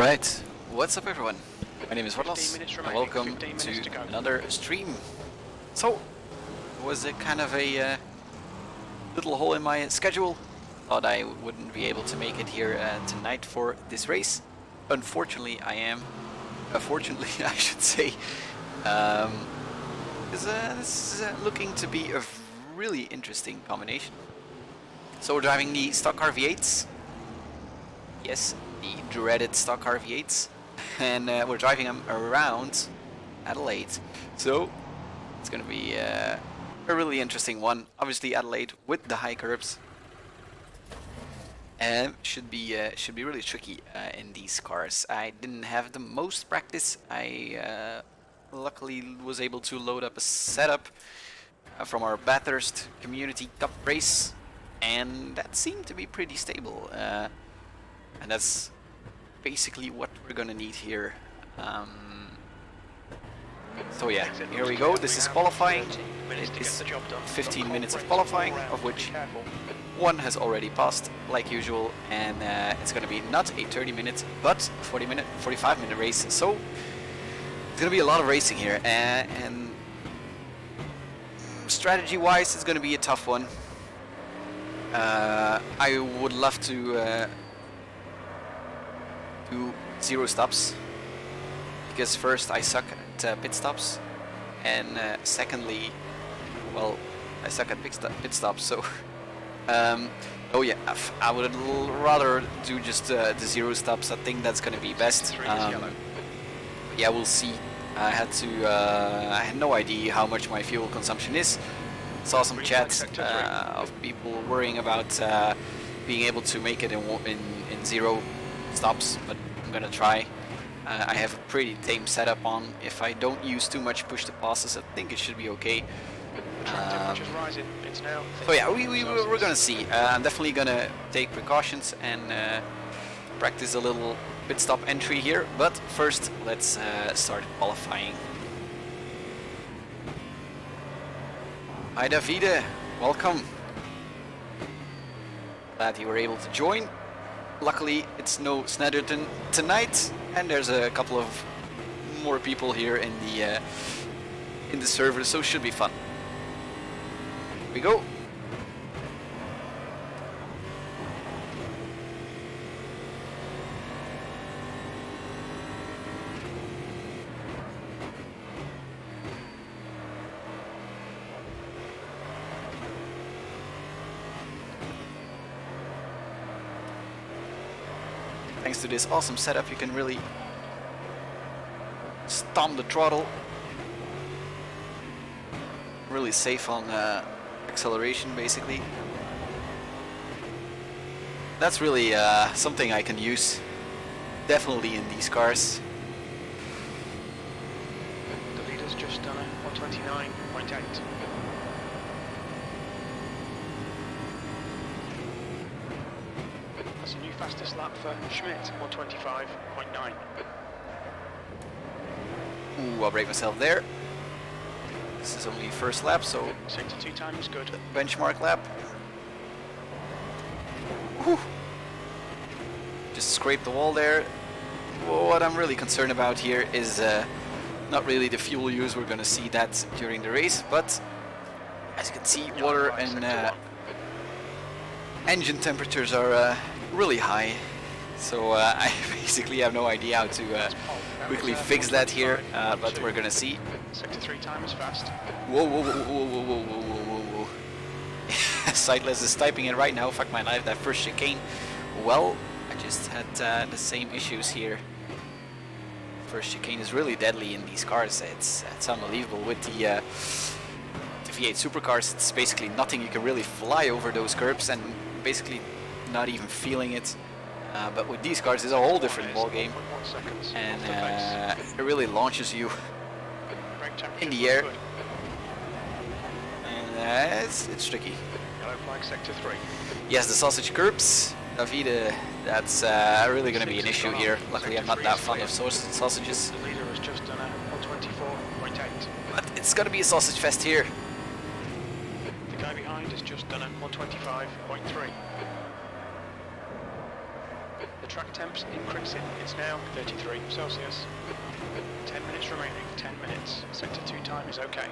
Alright, what's up everyone? My name is Vortlas and welcome to another stream. So, it was a kind of a little hole in my schedule. Thought I wouldn't be able to make it here tonight for this race. Unfortunately fortunately I should say, this is looking to be a really interesting combination. So we're driving the Stock Car V8s. Yes, the dreaded Stock Car V8s. And we're driving them around Adelaide. So it's going to be a really interesting one. Obviously Adelaide with the high curbs. Should be really tricky in these cars. I didn't have the most practice. I luckily was able to load up a setup from our Bathurst Community Cup race, and that seemed to be pretty stable. And that's basically what we're gonna need here. So yeah, here we go. This is qualifying. It is 15 minutes of qualifying, of which one has already passed, like usual, and it's gonna be not a 30-minute, but 45-minute race. So it's gonna be a lot of racing here, and strategy-wise, it's gonna be a tough one. I would love to do 0 stops, because first I suck at pit stops, and secondly, well, I suck at pit stops, so oh yeah, I would rather do just the 0 stops. I think that's gonna be best. Yeah, we'll see. I had no idea how much my fuel consumption is. Saw some chats of people worrying about being able to make it in 0 stops, but I'm gonna try. I have a pretty tame setup on. If I don't use too much push to passes, I think it should be okay. So yeah, we're gonna see. I'm definitely gonna take precautions and practice a little pit stop entry here, but first let's start qualifying. Hi Davide, welcome. Glad you were able to join. Luckily it's no Snedderton tonight, and there's a couple of more people here in the server, so it should be fun. Here we go. Thanks to this awesome setup, you can really stomp the throttle. Really safe on acceleration, basically. That's really something I can use definitely in these cars. The leader's just done a 129.8. That's a new fastest lap for Schmidt, 125.9. Ooh, I'll break myself there. This is only first lap, so Sector 2 time is good. Benchmark lap. Whew. Just scraped the wall there. What I'm really concerned about here is not really the fuel use. We're gonna see that during the race, but as you can see, water and engine temperatures are really high. So I basically have no idea how to quickly fix that here, but we're gonna see. Sector 3 time is fast. Whoa, whoa, whoa, whoa, whoa, whoa, whoa, whoa, whoa. Sightless is typing it right now. Fuck my life, that first chicane. Well, I just had the same issues here. First chicane is really deadly in these cars. It's unbelievable. With the V8 supercars, it's basically nothing. You can really fly over those curbs and basically not even feeling it. But with these cars, it's a whole different ball game, and it really launches you in the air, and it's tricky. Yellow flag sector 3. Yes, the sausage curbs, Davide, that's really going to be an issue here. Luckily I'm not that fond of sausages. The leader has just done a 124.8. But it's going to be a sausage fest here. The guy behind has just done a 125.3. track temps increasing. It's now 33 Celsius. 10 minutes remaining. 10 minutes. Sector 2 time is okay.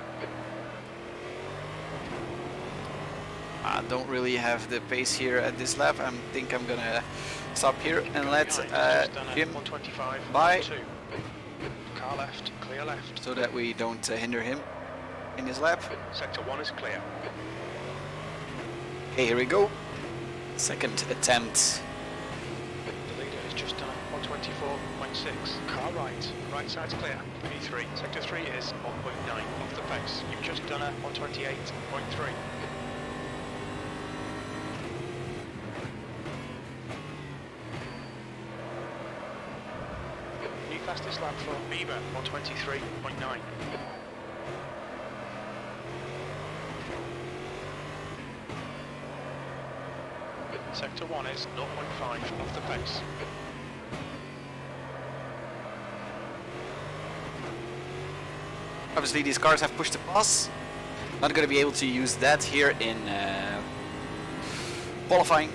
I don't really have the pace here at this lap. I think I'm gonna stop here and let Jim 125 by. Car left, clear left. So that we don't hinder him in his lap. Sector 1 is clear. Okay, here we go. Second attempt. The leader has just done 124.6. Car right, right side's clear. P3. Sector 3 is 1.9 off the pace. You've just done a 128.3. New fastest lap for Bieber, 123.9. Sector 1 is 0.5 off the pace. Obviously these cars have pushed the pass. Not going to be able to use that here in qualifying,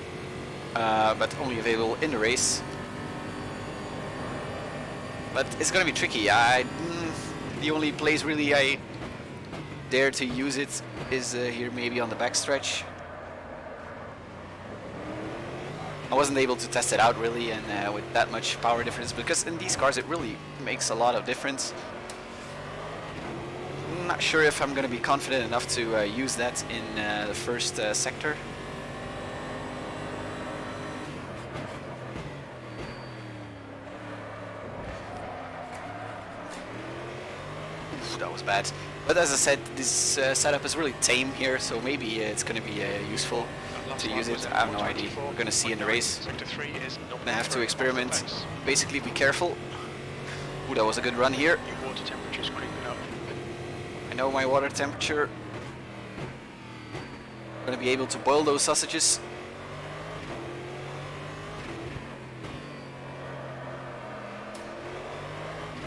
but only available in the race. But it's going to be tricky. The only place really I dare to use it is here maybe on the backstretch. I wasn't able to test it out really, and with that much power difference, because in these cars it really makes a lot of difference. I'm not sure if I'm going to be confident enough to use that in the first sector. Oof, that was bad. But as I said, this setup is really tame here, so maybe it's going to be useful to use it. I have no idea. We're going to see in the race. I have to experiment. Basically, be careful. Ooh, that was a good run here. Your water temperature's creeping up. I know my water temperature. I'm going to be able to boil those sausages.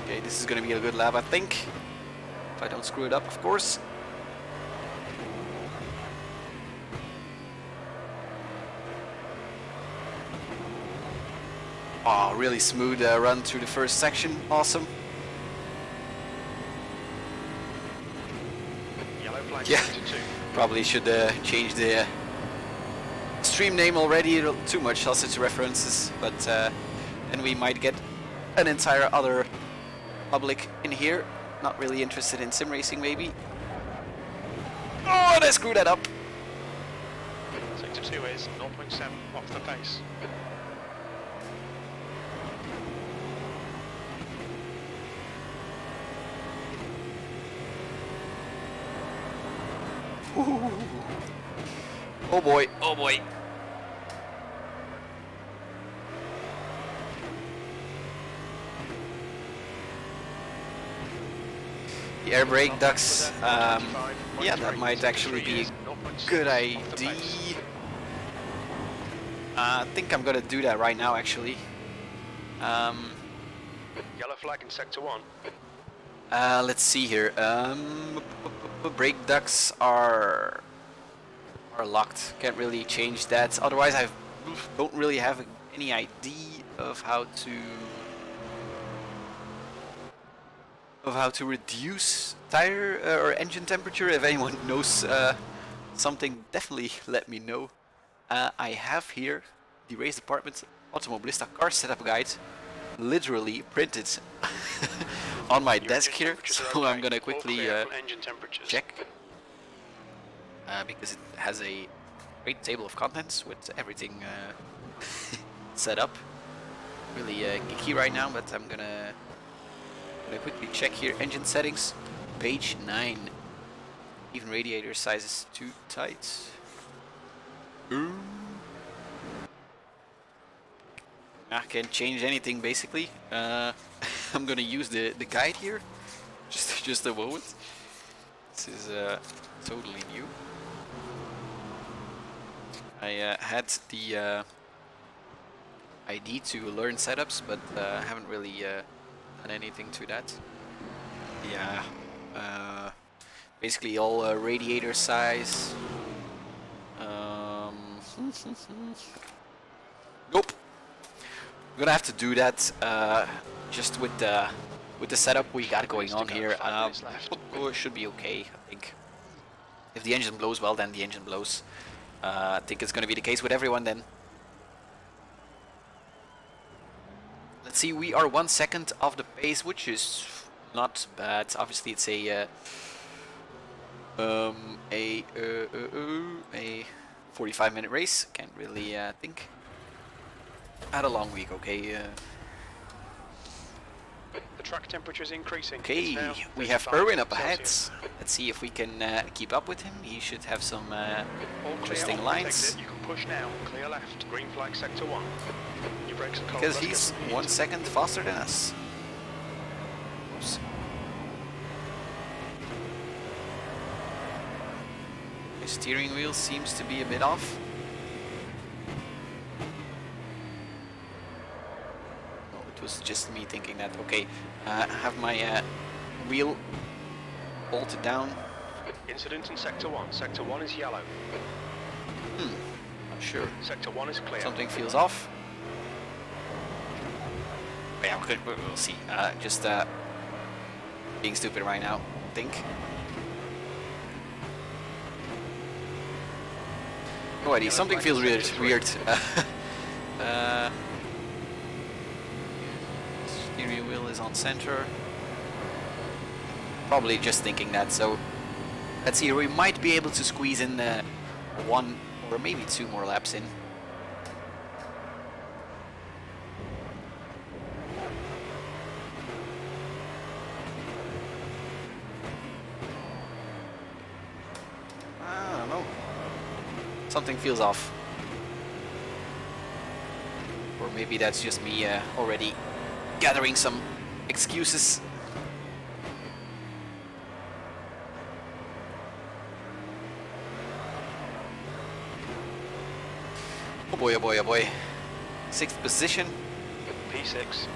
Okay, this is going to be a good lap, I think. If I don't screw it up, of course. Oh, really smooth run through the first section. Awesome. Yellow flag. Yeah, Sector 2. probably should change the stream name already. Too much sausage references, but then we might get an entire other public in here. Not really interested in sim racing, maybe. Oh, and I screwed that up. Sector 2 is 0.7 off the pace. Ooh. Oh boy, oh boy. The air brake ducts, yeah, that might actually be a good idea. I think I'm gonna do that right now, actually. Yellow flag in Sector 1. Let's see here. Brake ducts are locked. Can't really change that. Otherwise, I don't really have any idea of how to reduce tire or engine temperature. If anyone knows something, definitely let me know. I have here the race department Automobilista car setup guide, literally printed on my desk here, so I'm gonna quickly check because it has a great table of contents with everything set up. Really geeky right now, but I'm gonna quickly check here. Engine settings, page 9. Even radiator size is too tight. I can't change anything basically. I'm gonna use the guide here. Just a moment. This is totally new. I had the ID to learn setups, but haven't really done anything to that. Yeah. Basically all radiator size. Nope. We're gonna have to do that just with the setup we got going on here. It should be okay, I think. If the engine blows, well, then the engine blows. I think it's gonna be the case with everyone then. Let's see, we are 1 second off the pace, which is not bad. Obviously, it's a 45-minute race. Can't really think. Had a long week, okay. The track temperature is increasing. Okay, we have Erwin up ahead. Let's see if we can keep up with him. He should have some interesting lines. You can push now. Clear left. Green flag sector 1. Your brakes are cold. Because he's 1 second faster than us. Oops. The steering wheel seems to be a bit off. Oh, it was just me thinking that. Okay, have my wheel bolted down. Incident in sector 1. Sector 1 is yellow. Not sure. Sector 1 is clear. Something feels off. But yeah, we'll see. Just being stupid right now, I think. Oh, Eddie, something feels weird. Steering wheel is on center. Probably just thinking that. So let's see. We might be able to squeeze in 1 or maybe 2 more laps in. I don't know. Something feels off. Or maybe that's just me already gathering some excuses. Oh boy, oh boy, oh boy. 6th position. P6.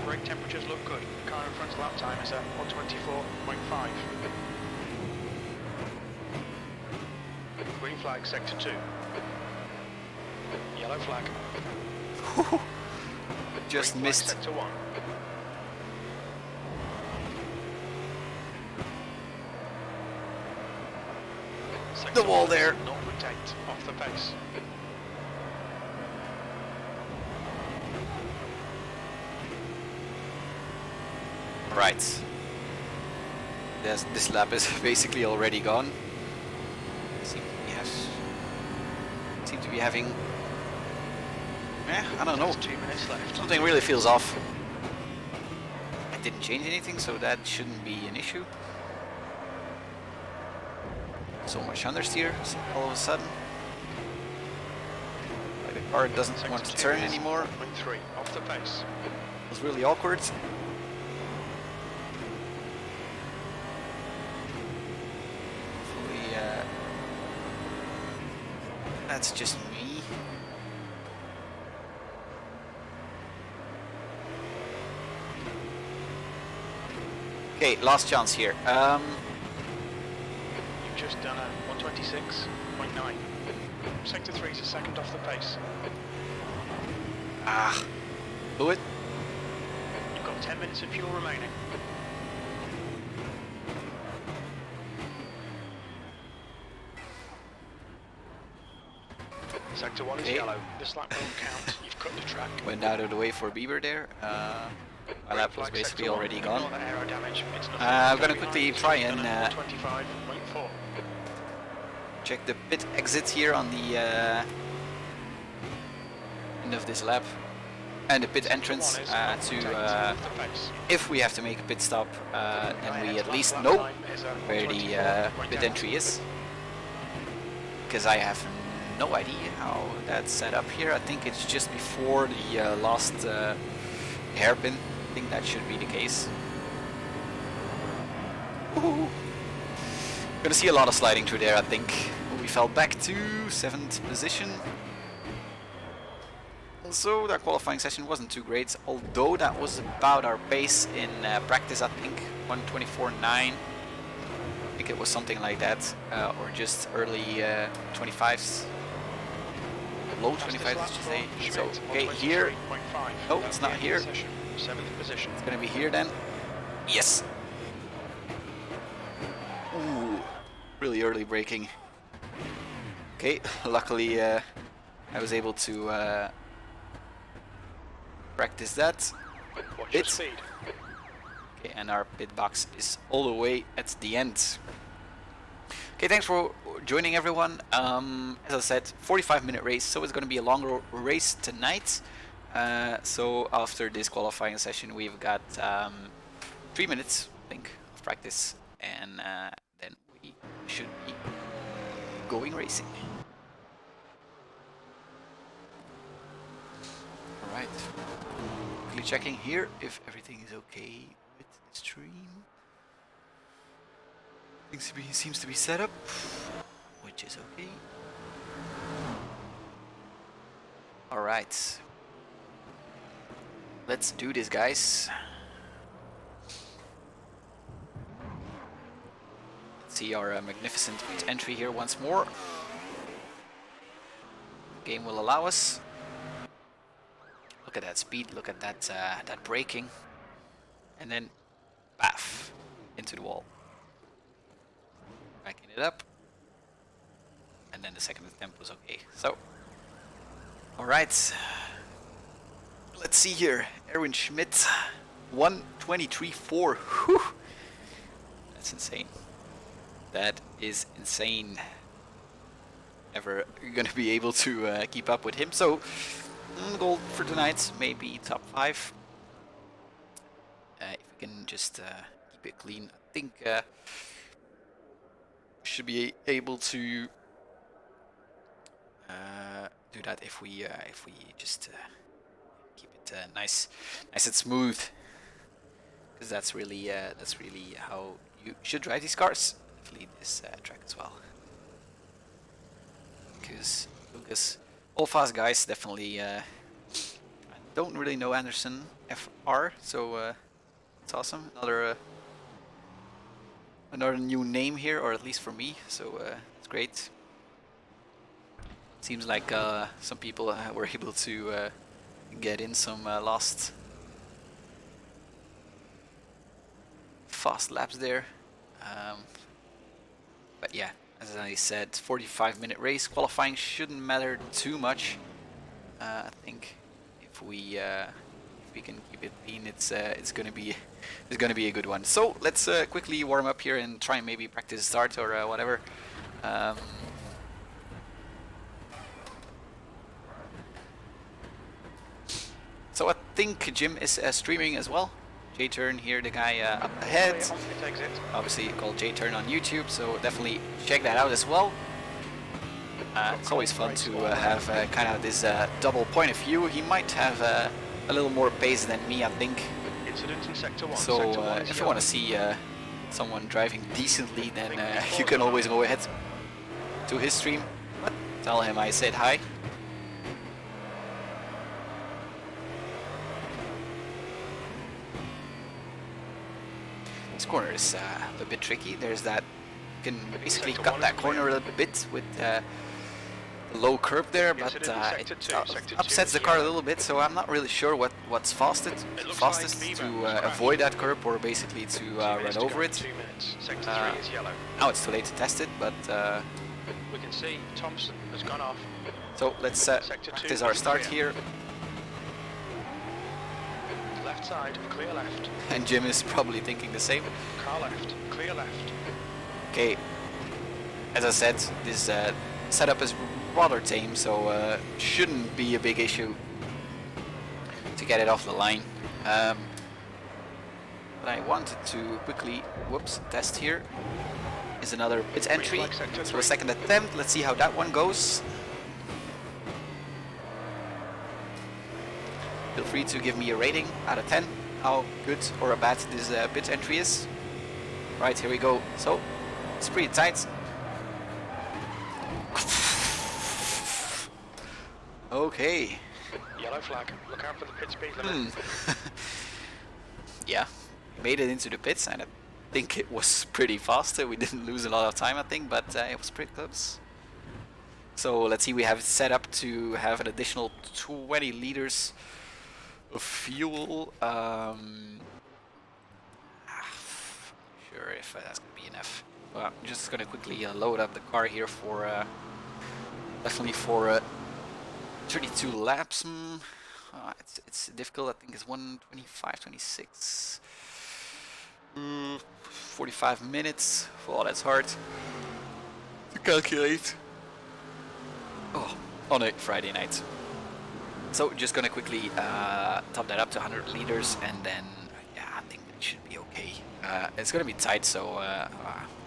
Brake temperatures look good. The car in front's lap time is at 124.5. Green flag, sector 2. Yellow flag. Just Green missed. flag, sector 1. Sector The wall 1 there. 0.8 off the pace. Right. This lap is basically already gone. Seem to be having... I don't know. 2 minutes left. Something really feels off. I didn't change anything, so that shouldn't be an issue. So much understeer all of a sudden. Like the car doesn't want to turn anymore. 0.3 off the pace. It was really awkward. Hopefully, that's just me. Okay, last chance here. You've just done a 126.9. Sector 3 is a second off the pace. Blew it. You've got 10 minutes of fuel remaining. Sector 1 is yellow. This lap won't count. You've cut the track. Went out of the way for Bieber there. My lap was basically already gone. I'm gonna quickly try and check the pit exit here on the end of this lap, and the pit entrance to if we have to make a pit stop, then we at least know where the pit entry is, because I have no idea how that's set up here. I think it's just before the last hairpin. I think that should be the case. Ooh. Gonna see a lot of sliding through there, I think. We fell back to 7th position. Also, that qualifying session wasn't too great, although that was about our pace in practice, I think. 124.9. I think it was something like that, or just early 25s, low 25s, I should say. So, okay, here. No, it's not here. 7th position. It's gonna be here then. Yes. Ooh, really early braking. Okay, luckily I was able to practice that. Watch your speed. Okay, and our pit box is all the way at the end. Okay, thanks for joining everyone. As I said, 45-minute race, so it's going to be a longer race tonight. So after this qualifying session, we've got 3 minutes, I think, of practice, and then we should be going racing. All right. Quickly checking here if everything is okay with the stream. Seems to be set up, which is okay. All right. Let's do this, guys. Let's see our magnificent pit entry here once more. Game will allow us. Look at that speed. Look at that that braking, and then, baff, into the wall. Backing it up, and then the second attempt was okay. So, all right. Let's see here. Erwin Schmidt, 1:23.4. Whew. That's insane. That is insane. Never gonna be able to keep up with him. So, goal for tonight, maybe top 5. If we can just keep it clean, I think we should be able to do that if we just keep it nice and smooth, because that's really how you should drive these cars. Definitely this track as well, because Lucas, all fast guys, definitely. I don't really know Anderson FR, so it's awesome. Another new name here, or at least for me, so it's great. Seems like some people were able to get in some last fast laps there. But yeah, as I said, 45-minute race. Qualifying shouldn't matter too much. I think if we can keep it clean, it's gonna be a good one. So let's quickly warm up here and try and maybe practice start or whatever. So I think Jim is streaming as well. J-Turn here, the guy up ahead. Obviously called J-Turn on YouTube, so definitely check that out as well. It's always fun to have kind of this double point of view. He might have a little more pace than me, I think. So if you want to see someone driving decently, then you can always go ahead to his stream. Tell him I said hi. This corner is a bit tricky. There's that, you can basically cut that corner a little bit with the low curb there, but it upsets the car a little bit, so I'm not really sure what's fastest to avoid that curb or basically to run over it. Now it's too late to test it, but we can see Thompson has gone off. So let's practice our start here. Left side, clear left. And Jim is probably thinking the same. Car left, clear left. Okay, as I said, this setup is rather tame, so shouldn't be a big issue to get it off the line. But I wanted to quickly, test here. Is another pit entry, so a second attempt. Let's see how that one goes. Feel free to give me a rating out of 10, how good or bad this pit entry is. Right, here we go. So, it's pretty tight. Okay. Yellow flag. Look out for the pit speed limit. Yeah, made it into the pits, and think it was pretty fast. We didn't lose a lot of time, I think, but it was pretty close. So let's see, we have it set up to have an additional 20 liters of fuel. Sure if that's going to be enough. Well, I'm just going to quickly load up the car here for definitely for 32 laps. It's difficult. I think it's 1:25, 26. 45 minutes. Oh, that's hard to calculate. Oh, on a Friday night. So just gonna quickly top that up to 100 liters, and then yeah, I think that should be okay. It's gonna be tight, so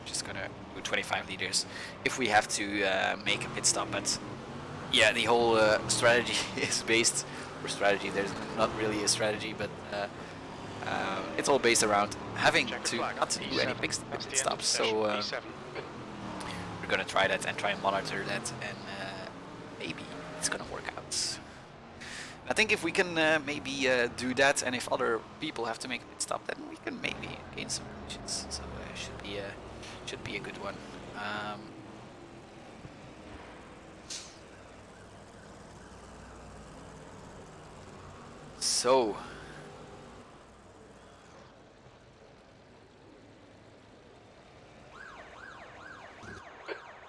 just gonna do 25 liters if we have to make a pit stop. But yeah, the whole strategy is based, or strategy, there's not really a strategy, but it's all based around having to not to do any pit stops. So we're gonna try that and try and monitor that, and maybe it's gonna work out. I think if we can maybe do that, and if other people have to make a pit stop, then we can maybe gain some positions. So should be a good one. So.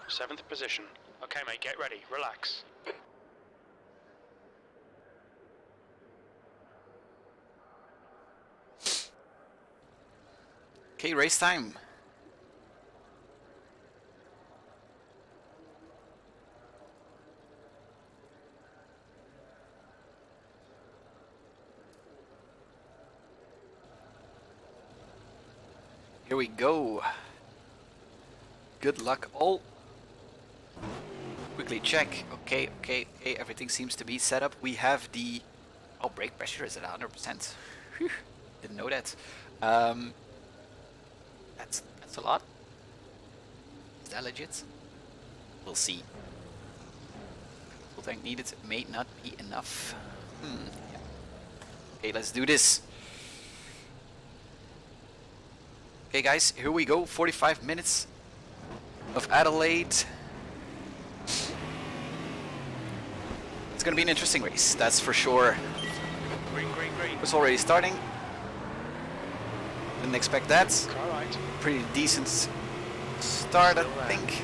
Seventh position. Okay, mate, get ready. Relax. Okay, race time. Here we go. Good luck all. Quickly check. Okay, everything seems to be set up. We have the... Oh, brake pressure is at 100%. Whew, didn't know that. That's a lot. Is that legit? We'll see. Full tank needed may not be enough. Yeah. Okay, let's do this. Okay guys, here we go. 45 minutes of Adelaide. It's gonna be an interesting race, that's for sure. Green, green, green. It's already starting. Didn't expect that. Car right. Pretty decent start, I think.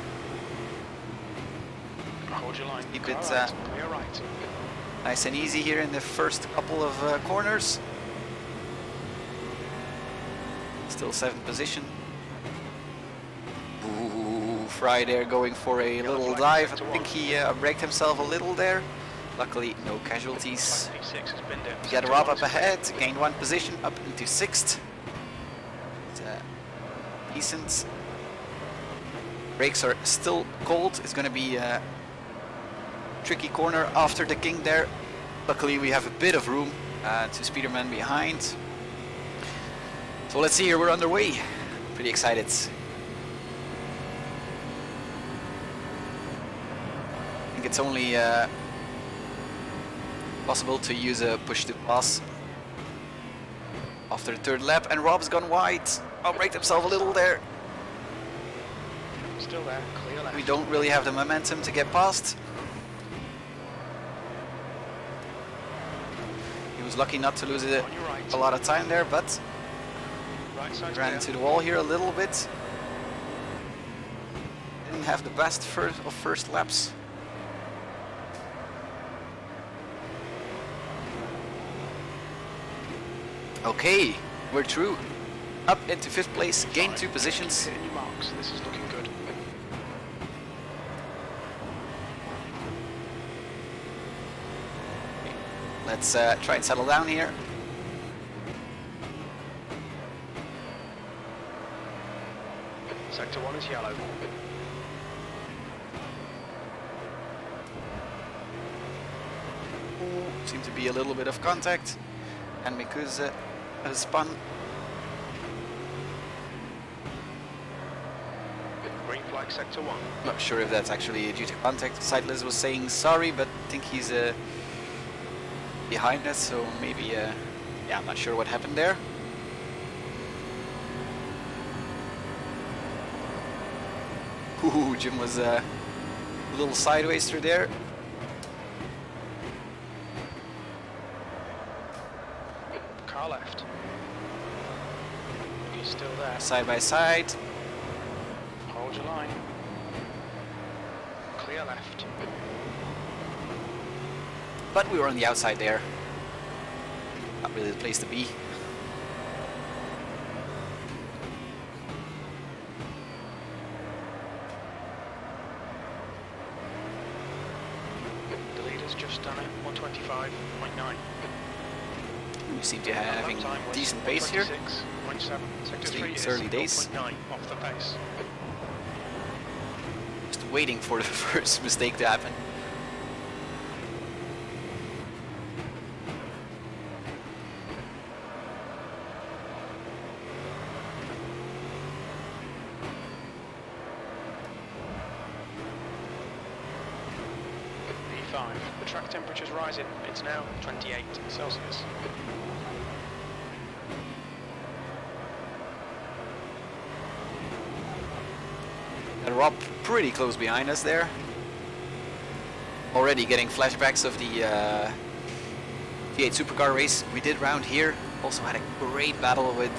Hold your line. Keep Car it right. Clear right. nice and easy here in the first couple of corners. Still 7th position. Ooh, Fry there going for a little dive. I think he braked himself a little there. Luckily, no casualties. We got a Rob up ahead, gained 1 position, up into 6th. It's, decent. Brakes are still cold. It's going to be a tricky corner after the king there. Luckily, we have a bit of room to Speederman behind. So let's see here, we're underway. Pretty excited. I think it's only possible to use a push to pass after the 3rd lap, and Rob's gone wide. Oh, braked himself a little there. Still there, clear left. We don't really have the momentum to get past. He was lucky not to lose a lot of time there, but ran into the wall here a little bit. Didn't have the best first laps. Okay, we're through. Up into 5th place, gained 2 positions. Hitting your marks. This is looking good. Let's try and settle down here. Sector 1 is yellow. Seemed to be a little bit of contact, and because has spun. Green flag sector 1. Not sure if that's actually due to contact. Sightless was saying sorry, but I think he's behind us, so maybe yeah, I'm not sure what happened there. Ooh, Jim was a little sideways through there. Car left. He's still there. Side by side. Hold your line. Clear left. But we were on the outside there. Not really the place to be. The leader's just done it. 125.9. We seem to be having decent pace here. 126.7. Sector 3 It's is early days. 0.9 off the pace. Just waiting for the first mistake to happen. P5. The track temperature's rising. It's now 28 Celsius. And Rob pretty close behind us there. Already getting flashbacks of the V8 supercar race we did round here. Also had a great battle with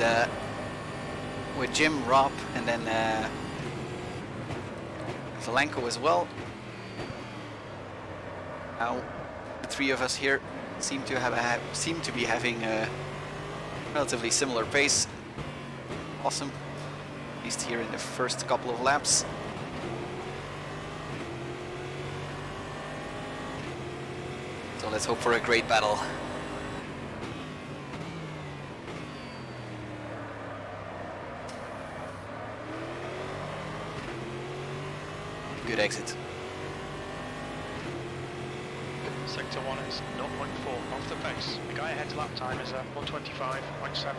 Jim, Rob, and then Zelenko as well. Now the three of us here seem to be having a relatively similar pace. Awesome. At least here in the first couple of laps. So let's hope for a great battle. Good exit. Sector 1 is 0.4 off the pace. The guy ahead's lap time is 125.7.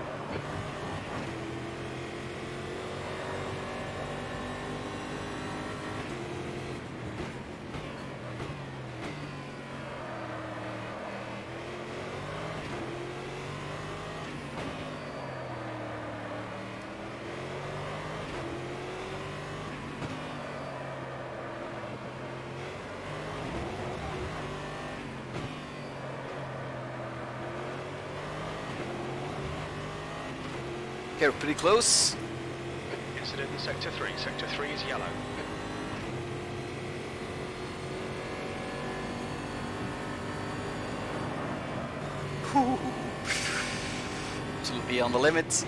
Okay, we're pretty close. Incident in Sector 3. Sector 3 is yellow. Whew. Absolutely on the limit.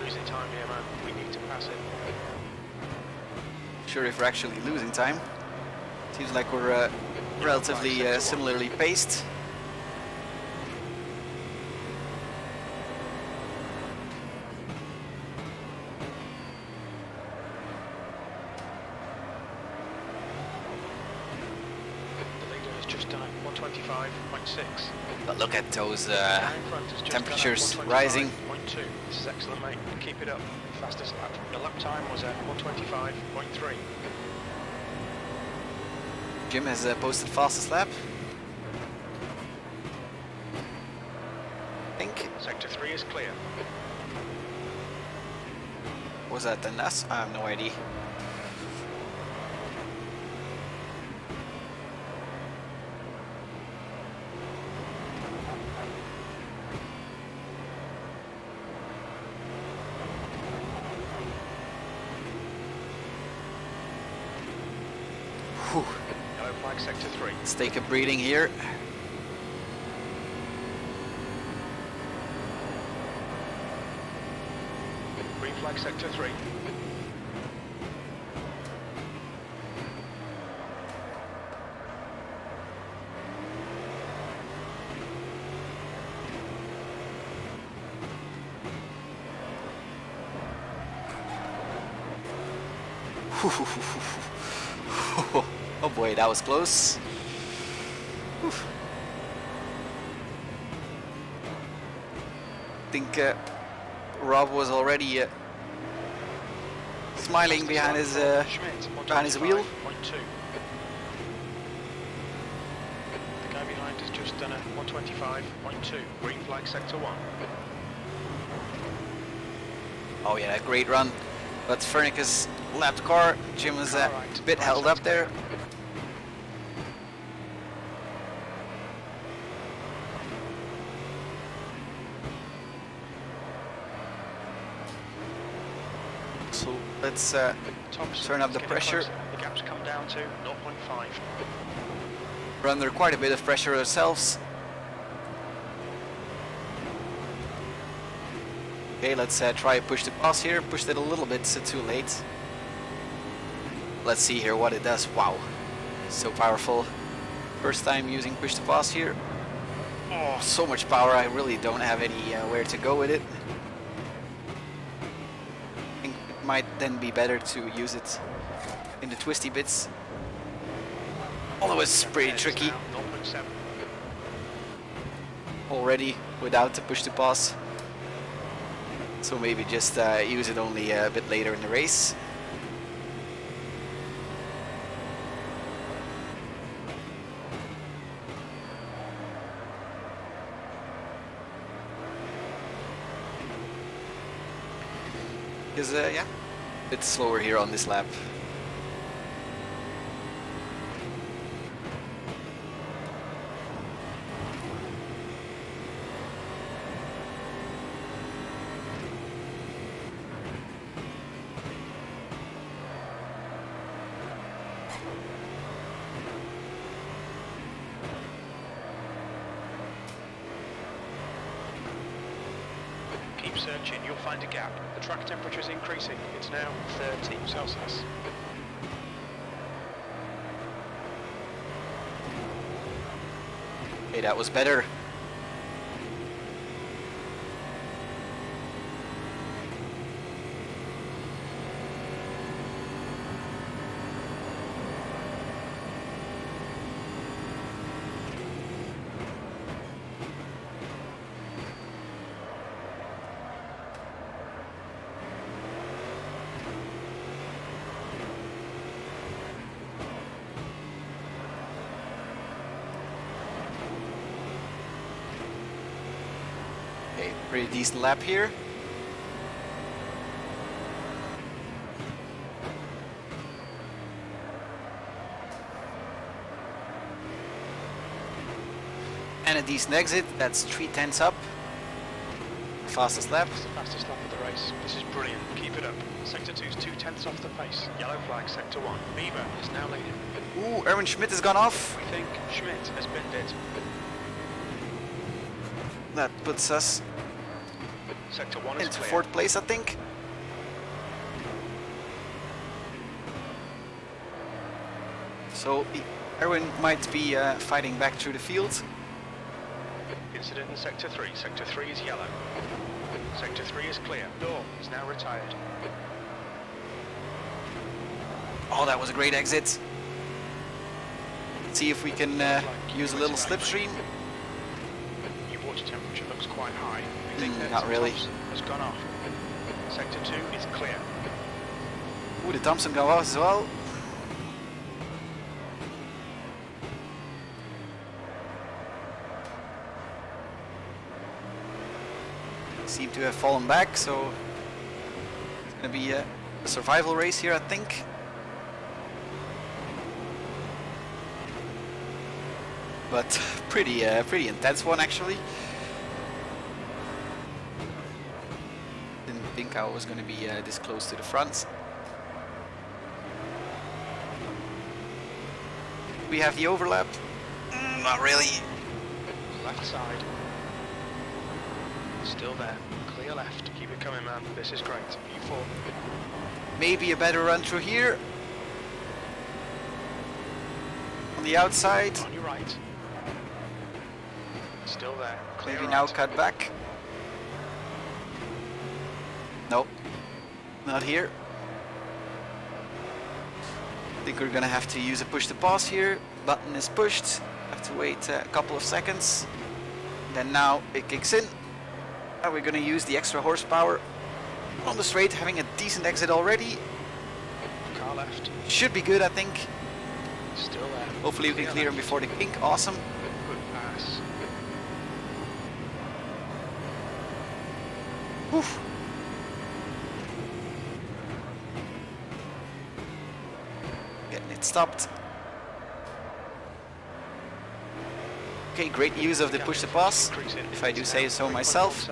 Losing time here, man. We need to pass it. Sure if we're actually losing time. Seems like we're relatively similarly paced. The leader has just done 125.6. But look at those Guy in front has just temperatures done rising. 125.2. This is excellent, mate. Keep it up. Fastest lap. The lap time was at 125.3. Jim has posted fastest lap. I think. Sector 3 is clear. Was that then us? I have no idea. Whew. Yellow flag Sector 3. Let's take a breathing here. Green flag Sector 3. Oh boy, that was close. Whew. I think Rob was already smiling behind his Schmidt, wheel. 125.2. The guy behind has just done a 125.2. Green flag sector 1. Oh yeah, great run. But Fernicus lapped car. Jim was a bit held up there. So let's turn up the pressure. The gap's come down to 0.5. We're under quite a bit of pressure ourselves. Okay, let's try push the pass here. Pushed it a little bit too late. Let's see here what it does. Wow, so powerful. First time using push to pass here. Oh, so much power. I really don't have any where to go with it. I think it might then be better to use it in the twisty bits. Although it's pretty tricky already without the push to pass. So maybe just use it only a bit later in the race. Because yeah, a bit slower here on this lap. Keep searching, you'll find a gap. The track temperature is increasing. It's now 30 Celsius. Okay, that was better. Pretty decent lap here. And a decent exit. That's 3/10 up. Fastest lap. It's the fastest lap of the race. This is brilliant. Keep it up. Sector 2's 2/10 off the pace. Yellow flag, sector 1. Bieber is now leading. Ooh, Erwin Schmidt has gone off. We think Schmidt has binned it. That puts us Sector 1 is into clear. 4th place, I think. So Erwin might be fighting back through the field. Incident in Sector 3. Sector 3 is yellow. Sector 3 is clear. Door is now retired. Oh, that was a great exit. Let's see if we can use a little slipstream. Your water temperature looks quite high. We think that not really. Thompson has gone off. Sector 2 is clear. Ooh, the Thompson got off as well. Seem to have fallen back, so it's gonna be a survival race here, I think. But pretty intense one actually. Didn't think I was gonna be this close to the front. We have the overlap. Not really. Left side. Still there. Clear left. Keep it coming, man. This is great. P4. Maybe a better run through here. On the outside. On your right. Still there. Clear Maybe right. now cut back. Nope. Not here. I think we're gonna have to use a push to pass here. Button is pushed. Have to wait a couple of seconds. Then now it kicks in. And we're gonna use the extra horsepower on the straight, having a decent exit already. Car left. Should be good, I think. Still there. Hopefully we can clear him before the kink. Awesome. Good pass. Whew. Getting it stopped. Okay, great use of the push to pass, if I do say so myself.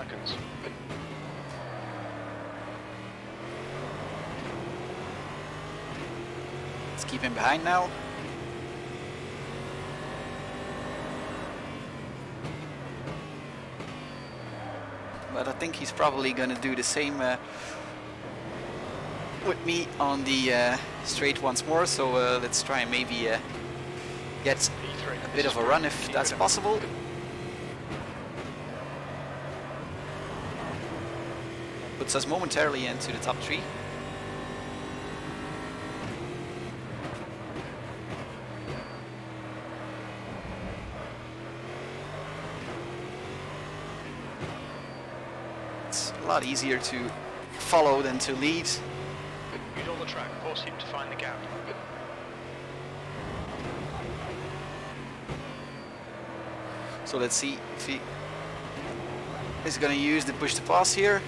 Let's keep him behind now. But I think he's probably gonna do the same with me on the straight once more, so let's try and maybe get a bit of a run if that's possible. Puts us momentarily into the top 3. It's a lot easier to follow than to lead. Use all the track, force him to find the gap. So let's see if he is going to use the push to pass here.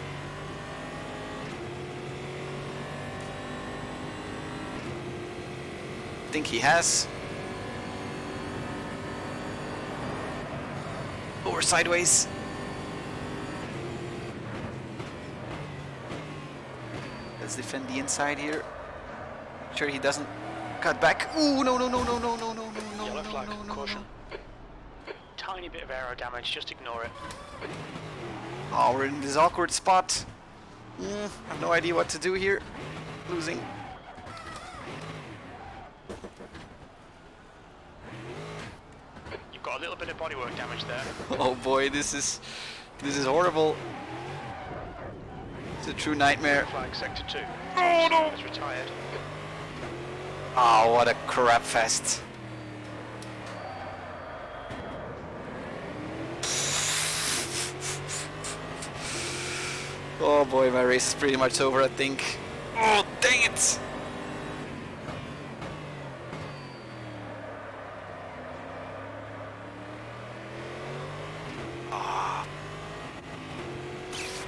I think he has. Over sideways. Let's defend the inside here. Make sure he doesn't cut back. Ooh, no, no, no, no, no, no, no, no, Yellow no, flag, no, no, caution. no. Tiny bit of aero damage, just ignore it. Oh, we're in this awkward spot. I have no idea what to do here. Losing. You've got a little bit of bodywork damage there. Oh boy, this is horrible. It's a true nightmare. Flag sector 2. Oh no! Is retired. Oh, what a crap fest. Oh boy, my race is pretty much over, I think. Oh, dang it! Ah.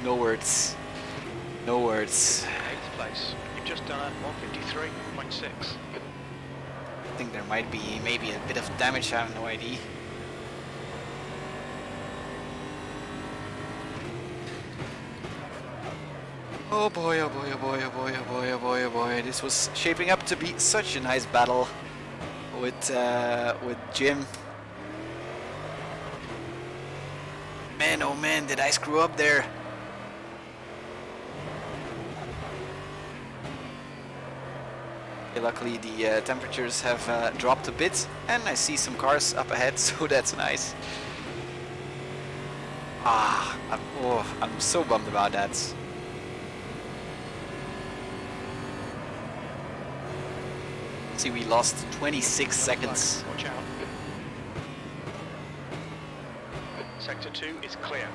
No words. No words. 8th place. You've just done a 153.6. I think there might be maybe a bit of damage, I have no idea. Oh boy, oh boy, oh boy, oh boy, oh boy, oh boy, oh boy. This was shaping up to be such a nice battle with Jim. Man, oh man, did I screw up there. Okay, luckily the temperatures have dropped a bit and I see some cars up ahead, so that's nice. Ah, I'm so bummed about that. See, we lost 26 seconds. Watch out. Sector 2 is clear.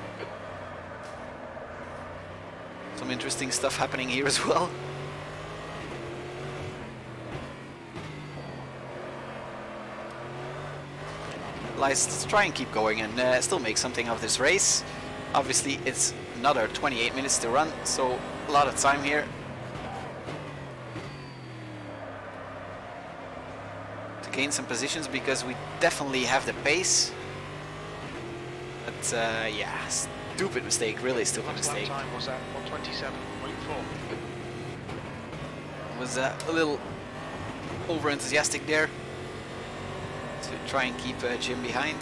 Some interesting stuff happening here as well. Let's try and keep going and still make something of this race. Obviously, it's another 28 minutes to run, so a lot of time here. Gain some positions because we definitely have the pace, but yeah, stupid mistake, really stupid mistake. Last time was at 127.4. Was a little over enthusiastic there to try and keep Jim behind.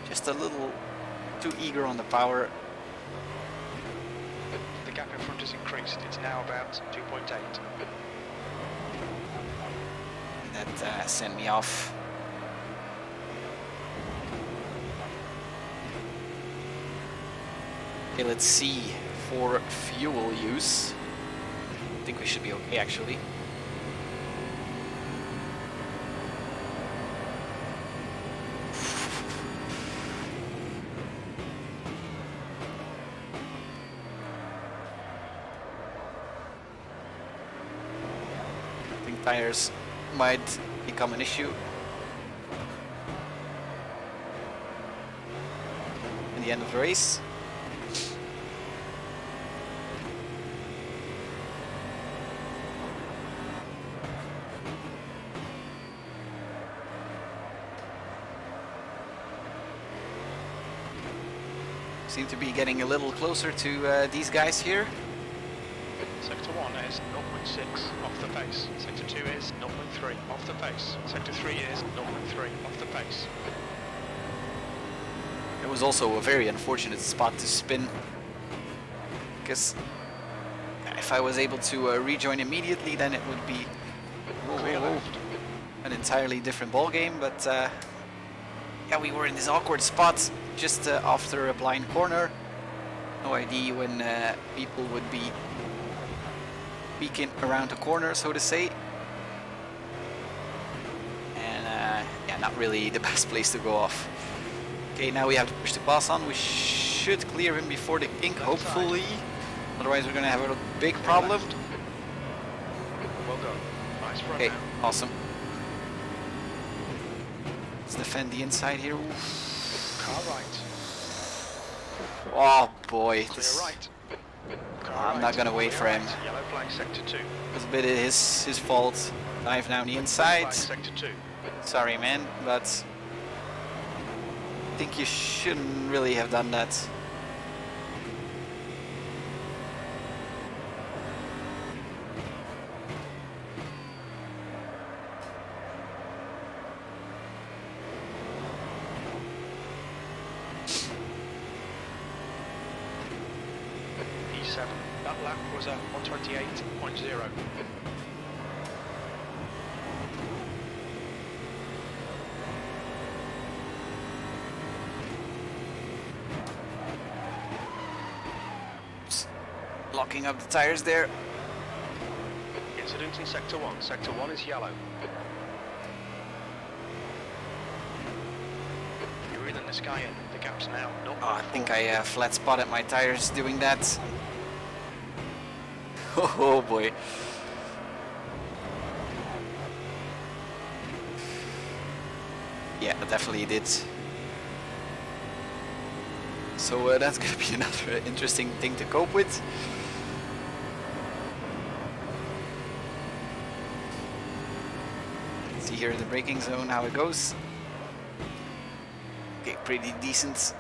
Just a little too eager on the power. The gap in front has increased. It's now about 2.8. That sent me off. Okay, let's see for fuel use. I think we should be okay actually. Tires might become an issue in the end of the race. Seem to be getting a little closer to these guys here. Sector 1 is 0.6 off the pace. Sector 2 is 0.3 off the pace. Sector 3 is 0.3 off the pace. It was also a very unfortunate spot to spin, because if I was able to rejoin immediately, then it would be an entirely different ball game. But yeah, we were in this awkward spot just after a blind corner. No idea when people would be peeking around the corner, so to say. And yeah, not really the best place to go off. Okay, now we have to push the pass on. We should clear him before the kink, hopefully. Otherwise we're gonna have a big problem. Well done. Nice run. Okay, awesome. Let's defend the inside here. Car right. Oh boy, Clear this, right. I'm not gonna wait for him. Yellow flag sector 2. It was a bit of his fault. Dive down the inside. Sector 2. Sorry, man, but I think you shouldn't really have done that. P7. That lap was a 128.0. Locking up the tires there. Incident in sector 1. Sector 1 is yellow. You're in the sky and the gap's now 0.4. Oh, I think I flat spotted my tires doing that. Oh boy. Yeah, I definitely did. So that's gonna be another interesting thing to cope with. See here in the braking zone how it goes. Okay, pretty decent.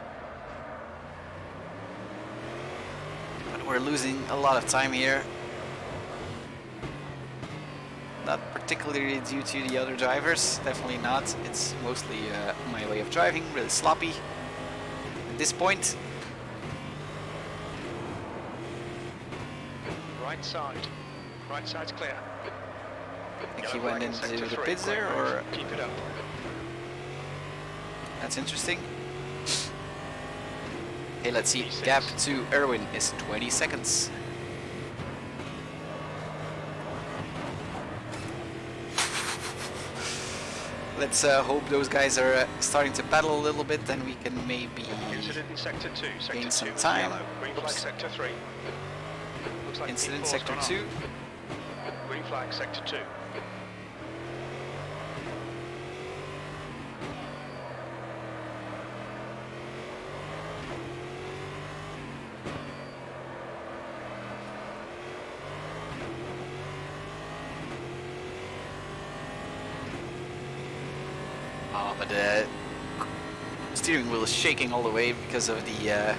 But we're losing a lot of time here. Not particularly due to the other drivers, definitely not. It's mostly my way of driving, really sloppy at this point. Right side. Right side's clear. I think he went into the pits there, or... Keep it up. That's interesting. Okay, let's see. Gap to Erwin is 20 seconds. Let's hope those guys are starting to paddle a little bit, then we can maybe Incident in sector 2. Sector gain some 2 is time. yellow. Green flag sector 3. Looks like Incident P4's sector gone 2. on. Green flag sector 2. But the steering wheel is shaking all the way because of the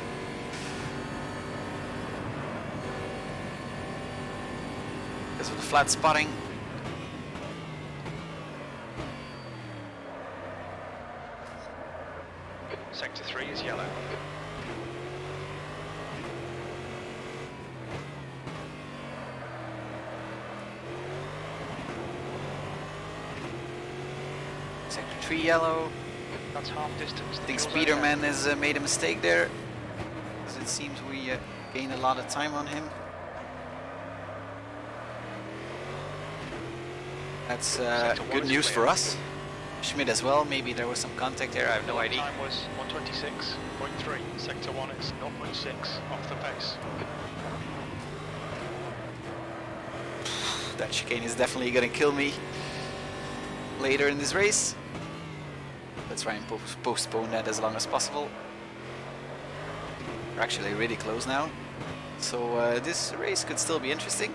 flat spotting. Sector 3 is yellow. Sector 3 yellow. That's half distance. I think Speederman has made a mistake there, because it seems we gained a lot of time on him. That's good news for us. Schmidt as well, maybe there was some contact there, I have no idea. Time was 126.3. Sector 1 is 0.6 off the pace. That chicane is definitely gonna kill me. later in this race. Let's try and postpone that as long as possible. We're actually really close now, so this race could still be interesting.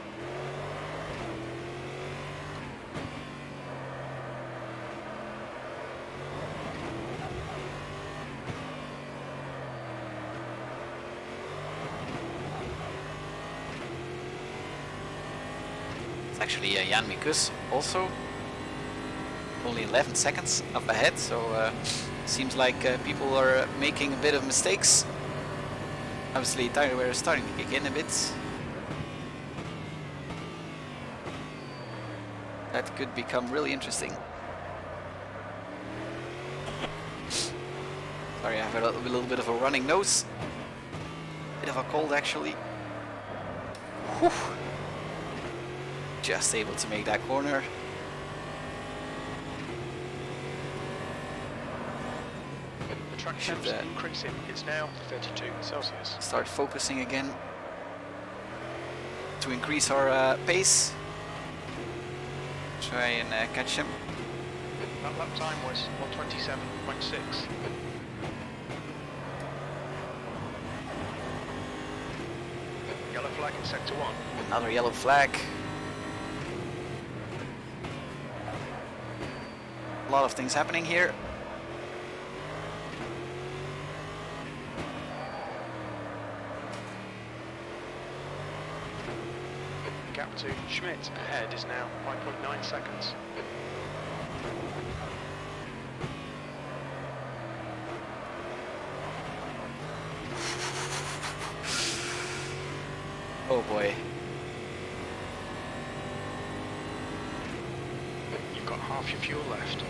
It's actually Jan Mikus also. Only 11 seconds up ahead, so seems like people are making a bit of mistakes. Obviously tire wear is starting to kick in a bit. That could become really interesting. Sorry, I have a little bit of a running nose. Bit of a cold actually. Whew. Just able to make that corner. Should increasing. It's now 32 Celsius. Start focusing again to increase our pace. Try and catch him. That lap time was 1:27.6. Yellow flag in sector 1. Another yellow flag. A lot of things happening here. Gap to Schmidt ahead is now 5.9 seconds. Oh boy. You've got half your fuel left.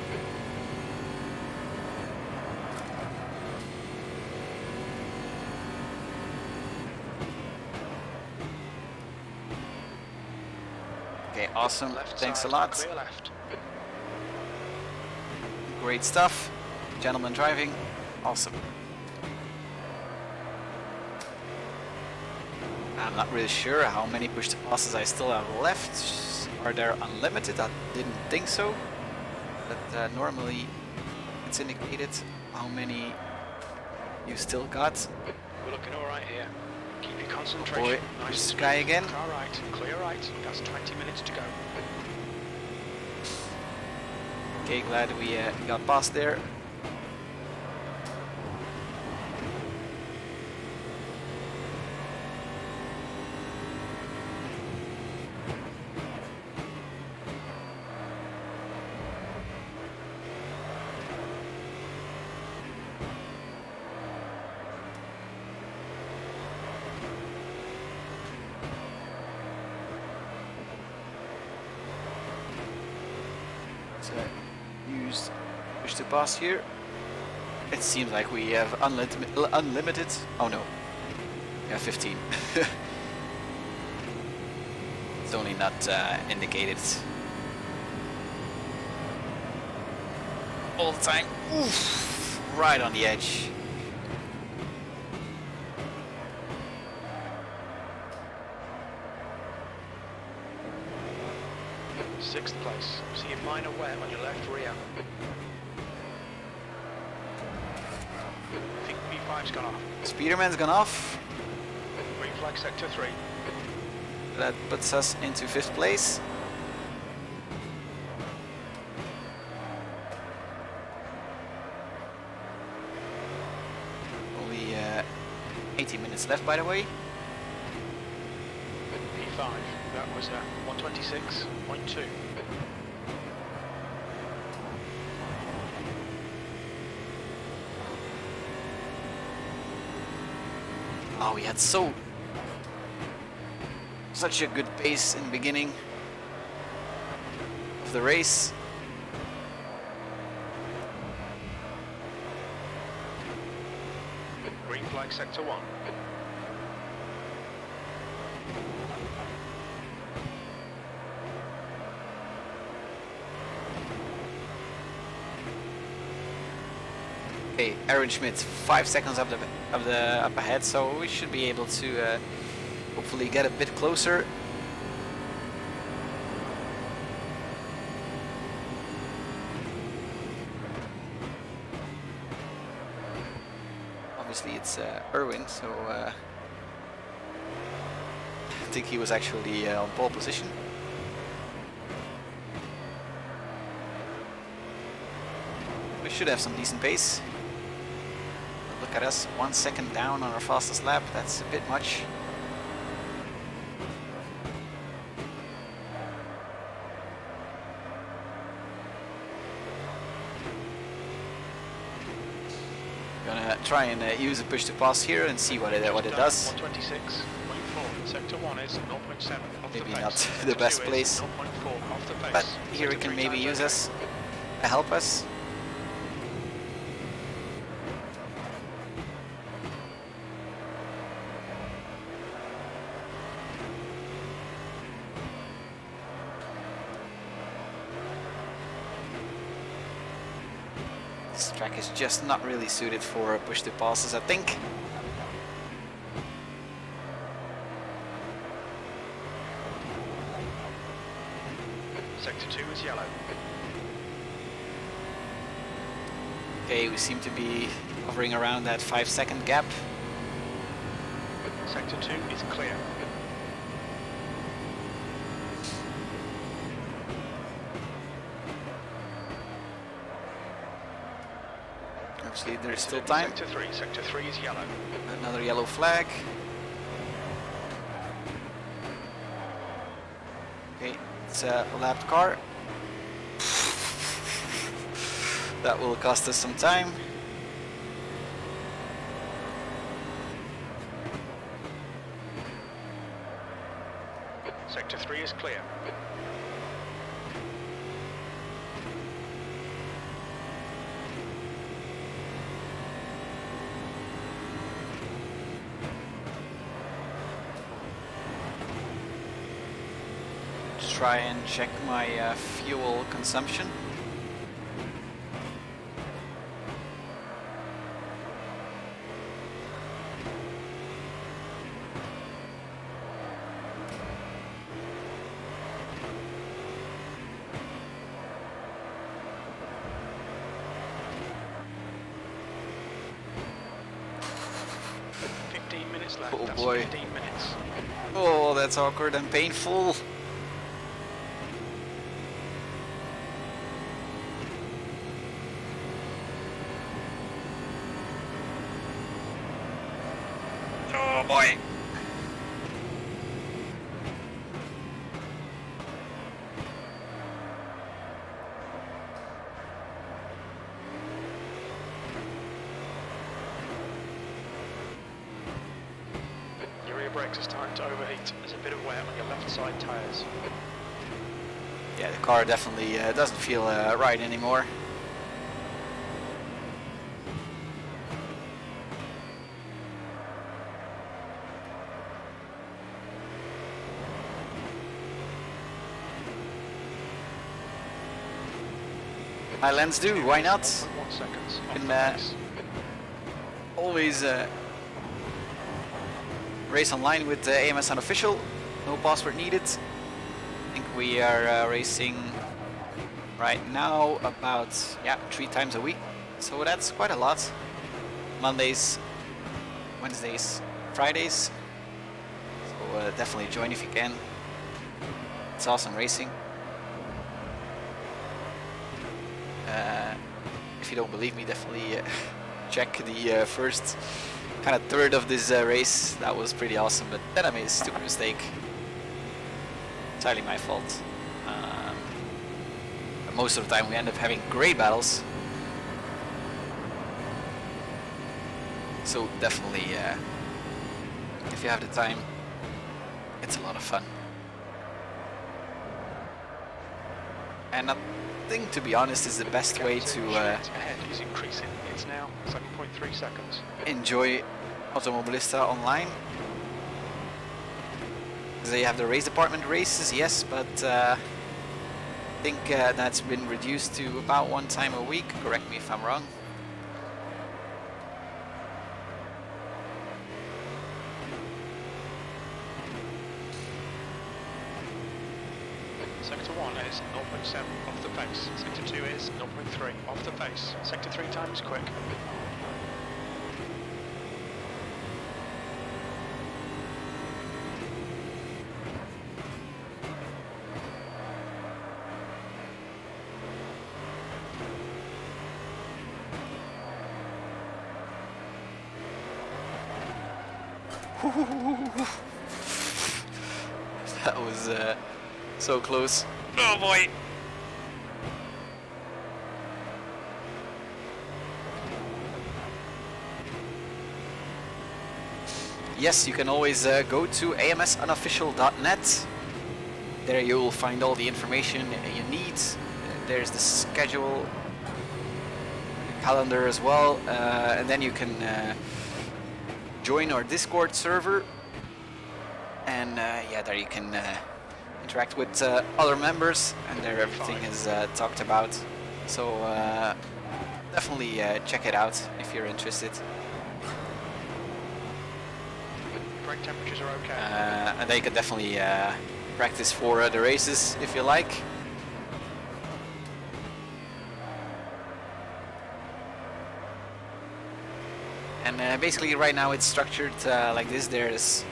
Okay, awesome. Left Thanks a side, lot. clear left. Great stuff. Gentlemen driving. Awesome. I'm not really sure how many push to passes I still have left. Are there unlimited? I didn't think so. But normally it's indicated how many you still got. We're looking alright here. Keep your concentration. Boy, Nice this and guy smooth. again. Car right, clear right. That's 20 minutes to go. Okay, glad we got past there. Use push to pass here. It seems like we have unlimited. Oh no, yeah, 15. It's only not indicated all the time. Oof, right on the edge. Sixth place. See a minor wet on your left rear. I think P5's gone off. Speederman's gone off. Green flag sector 3. That puts us into 5th place. Only 18 minutes left, by the way. P5. That was 126.2. Oh, we had such a good pace in the beginning of the race. Green flag sector 1. Okay, Aaron Schmidt, 5 seconds up ahead, so we should be able to hopefully get a bit closer. obviously it's Erwin, so I think he was actually on pole position. We should have some decent pace. But look at us, 1 second down on our fastest lap. That's a bit much. Gonna try and use a push to pass here and see what it does. 126.4. Sector 1 is 0.7 off Maybe the not pace. the best Sector 2 place, is 0.4 off the pace. but here Sector it can 3 maybe times use okay. us, help us. This track is just not really suited for push to passes, I think. Sector 2 is yellow. Okay, we seem to be hovering around that 5-second gap. Sector 2 is clear. Obviously there's still time. Sector 3 is yellow. Another yellow flag. Okay, it's a lapped car. That will cost us some time. Sector 3 is clear. Try and check my fuel consumption. Left. Oh That's boy. 15 minutes. Oh, that's awkward and painful. Oh boy. Your rear brakes are starting to overheat. There's a bit of wear on your left side tyres. Yeah, the car definitely doesn't feel right anymore. My lens do, why not? 1.1 seconds off Can, the pace. Always race online with AMS unofficial, no password needed. I think we are racing right now about 3 times a week, so that's quite a lot. Mondays, Wednesdays, Fridays, so definitely join if you can. It's awesome racing. If you don't believe me, definitely check the first kind of third of this race. That was pretty awesome, but then I made a stupid mistake. Entirely my fault. But most of the time we end up having great battles. So definitely, if you have the time, it's a lot of fun. And I think, to be honest, is the best way to ahead is increasing. It's now 7.3 seconds. enjoy Automobilista online. They have the race department races, yes, but I think that's been reduced to about 1 time a week. Correct me if I'm wrong. Sector 1 is 0.7 off the pace. Sector 2 is 0.3 off the pace. Sector 3 times quick. That was so close. Oh boy! Yes, you can always go to amsunofficial.net. There you will find all the information you need. There's the schedule, the calendar as well, and then you can join our Discord server. And yeah, there you can interact with other members, and there everything is talked about. So definitely check it out if you're interested. Brake temperatures are okay. And then you can definitely practice for the races if you like. And basically right now it's structured like this. There's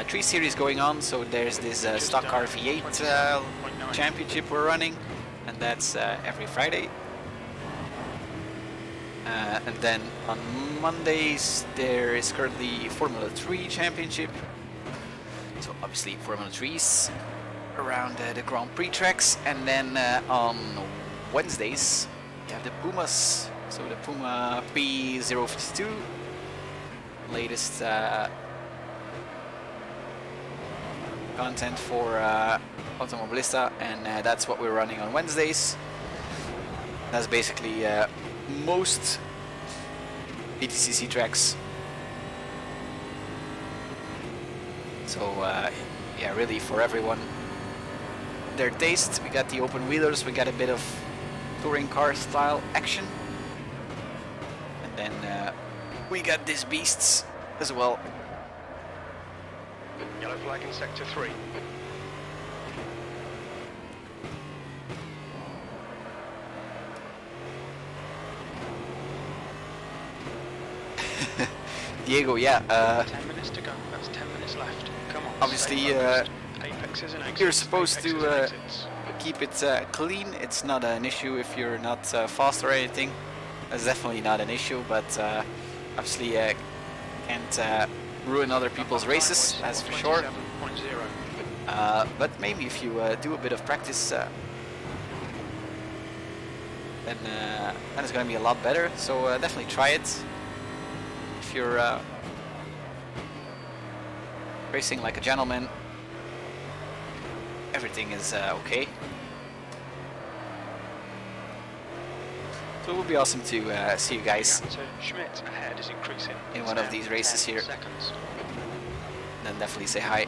3 series going on, so there's this Stock Car V8 championship we're running, and that's every Friday. And then on Mondays there is currently Formula 3 championship. So obviously Formula 3s around the Grand Prix tracks, and then on Wednesdays you have the Pumas, so the Puma P052, latest content for Automobilista, and that's what we're running on Wednesdays. That's basically most BTCC tracks. So yeah, really for everyone their taste. We got the open wheelers, we got a bit of touring car style action, and then we got these beasts as well. Yellow flag in sector 3. Diego, yeah. 10 minutes to go. That's 10 minutes left. Come on. Obviously, apexes and exits. you're supposed Apexes to and exits. keep it clean. It's not an issue if you're not fast or anything. That's definitely not an issue, but obviously can't ruin other people's races, that's for sure. But maybe if you do a bit of practice, then it's going to be a lot better. So definitely try it. If you're racing like a gentleman, everything is okay. So it would be awesome to see you guys Schmidt ahead is increasing in one of these races here. Seconds. Then definitely say hi.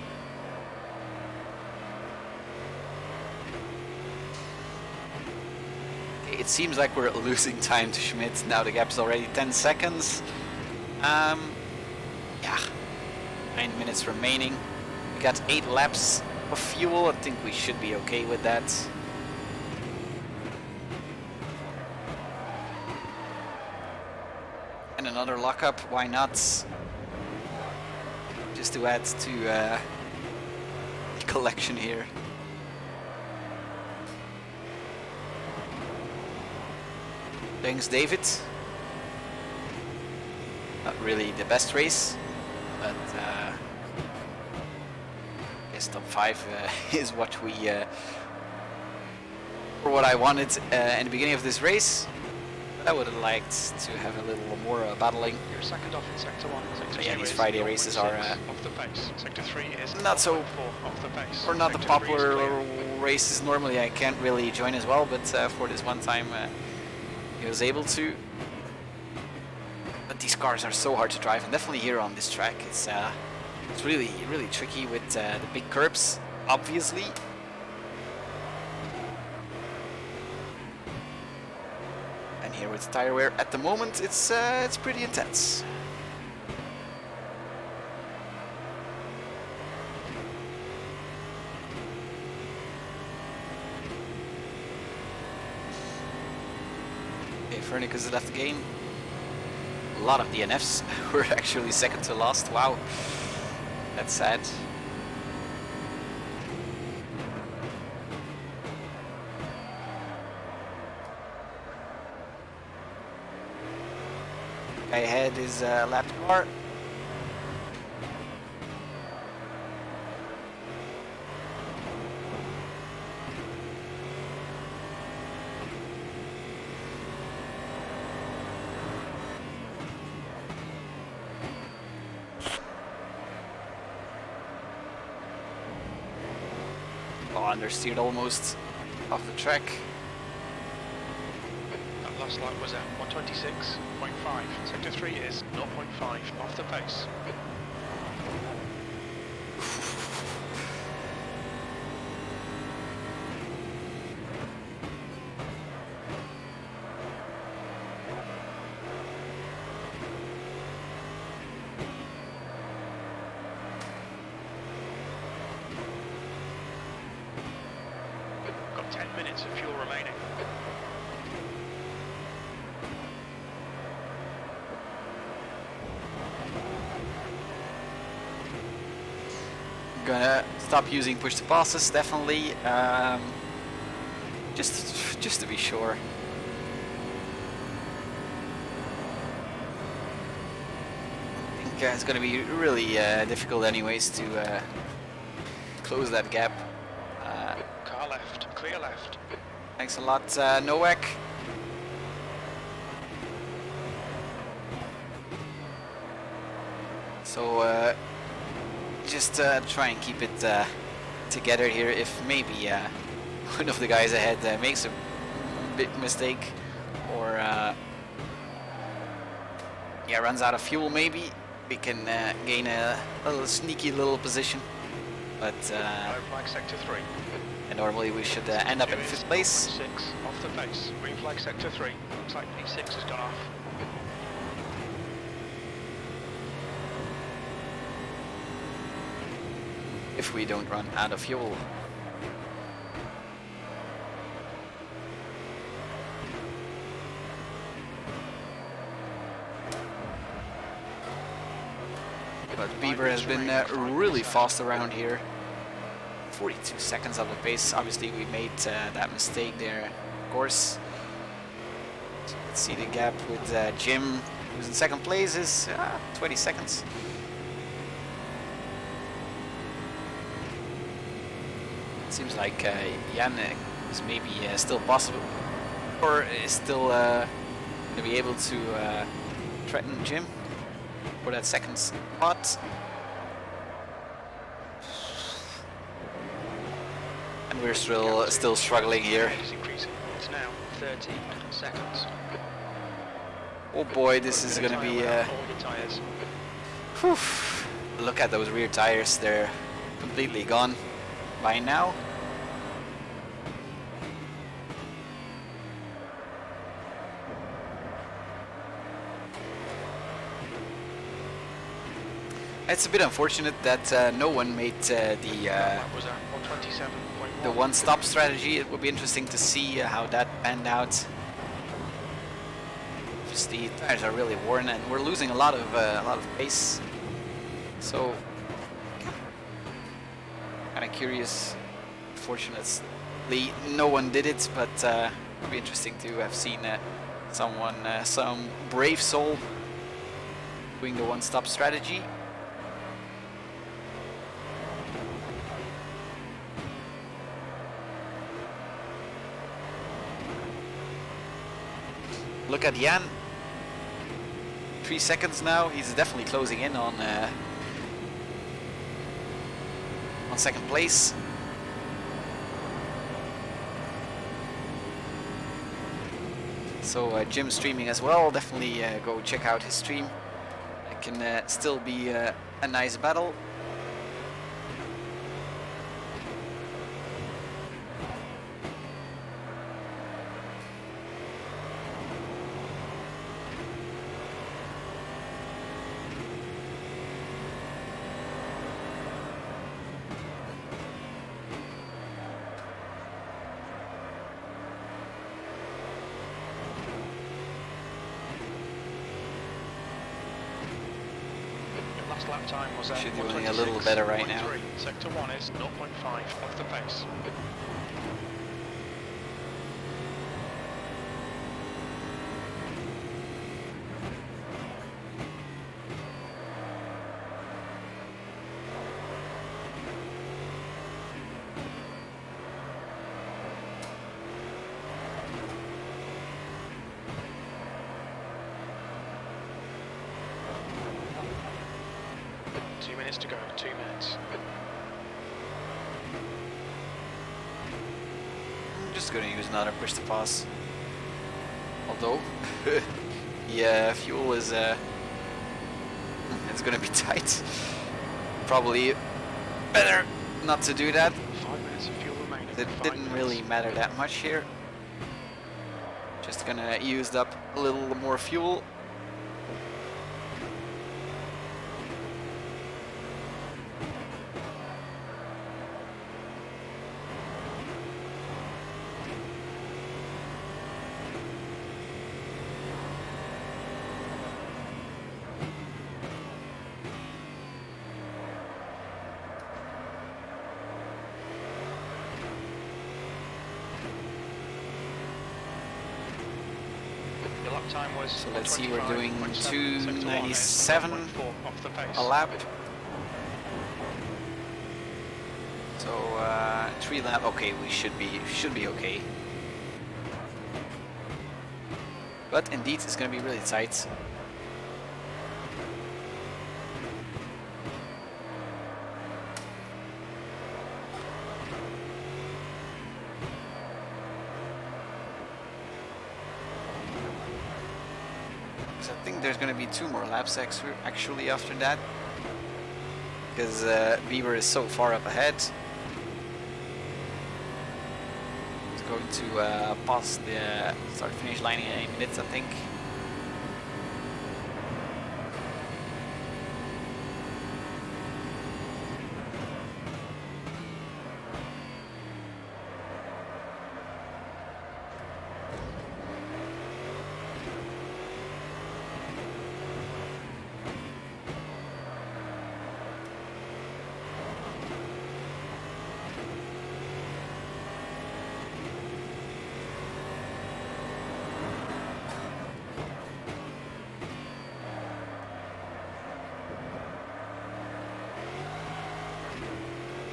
Okay, it seems like we're losing time to Schmidt. Now the gap is already 10 seconds. Yeah, 9 minutes remaining. We got 8 laps of fuel. I think we should be okay with that. And another lockup, why not? Just to add to the collection here. Thanks, David. Not really the best race, but I guess top 5 is what we for what I wanted in the beginning of this race. I would have liked to have a little more battling. You're second off in sector 1. Sector yeah, 2 these is Friday races are off the pace. Sector 3 is not so, off the pace. or not the Sector 3 is popular clear. races. Normally I can't really join as well, but for this one time he was able to. But these cars are so hard to drive, and definitely here on this track it's really tricky with the big curbs, obviously. And here with tire wear at the moment, it's pretty intense. Okay, Fernic has left the game. A lot of DNFs. We're actually second to last. Wow, that's sad. Guy ahead is lap car. understeered almost off the track. That last lap was at 126.5. Sector 3 is 0.5 off the pace. Got 10 minutes of fuel remaining. Gonna stop using push to passes, definitely. Just to be sure. I think it's gonna be really difficult, anyways, to close that gap. Car left, clear left. Thanks a lot, Nowak. So just try and keep it together here. If maybe one of the guys ahead makes a big mistake, or yeah, runs out of fuel, maybe we can gain a little sneaky little position. But No flag sector 3. and normally we should end up in 5th place. 6 off the pace. Green flag sector 3. Looks like P6 has gone off. If we don't run out of fuel. But Bieber has been really fast around here. 42 seconds of the pace. Obviously we made that mistake there, of course. So let's see the gap with Jim, who's in 2nd place, is 20 seconds. Seems like Jan is maybe still possible, or is still going to be able to threaten Jim for that 2nd spot. And we're still struggling here. It's increasing. It's now 13 seconds. Oh boy, this is going to be... all the tyres. Whew. Look at those rear tires, they're completely gone by now. It's a bit unfortunate that no one made the one-stop strategy. It would be interesting to see how that panned out. Just the tires are really worn, and we're losing a lot of pace. So, kind of curious. Fortunately, no one did it, but it would be interesting to have seen someone, some brave soul, doing the one-stop strategy. Look at Jan. 3 seconds now. He's definitely closing in on 2nd place. So Jim's streaming as well. Definitely go check out his stream. It can still be a nice battle. Lap time was should be doing a little better right now. Sector 1 is 0.5 off the pace. To go, 2 minutes. just gonna use another push to pass. Although, yeah, fuel is it's gonna be tight. Probably better not to do that. 5 minutes of fuel remaining. It didn't really matter that much here. Just gonna use up a little more fuel. Your lap time was So let's see, we're doing 1:25.7, 2:97 off the pace. a lap. So 3 lap. Okay, we should be okay. But indeed, it's gonna be really tight. I think there's going to be 2 more laps actually after that, because Bieber is so far up ahead. He's going to pass the start-finish line in 8 minutes, I think.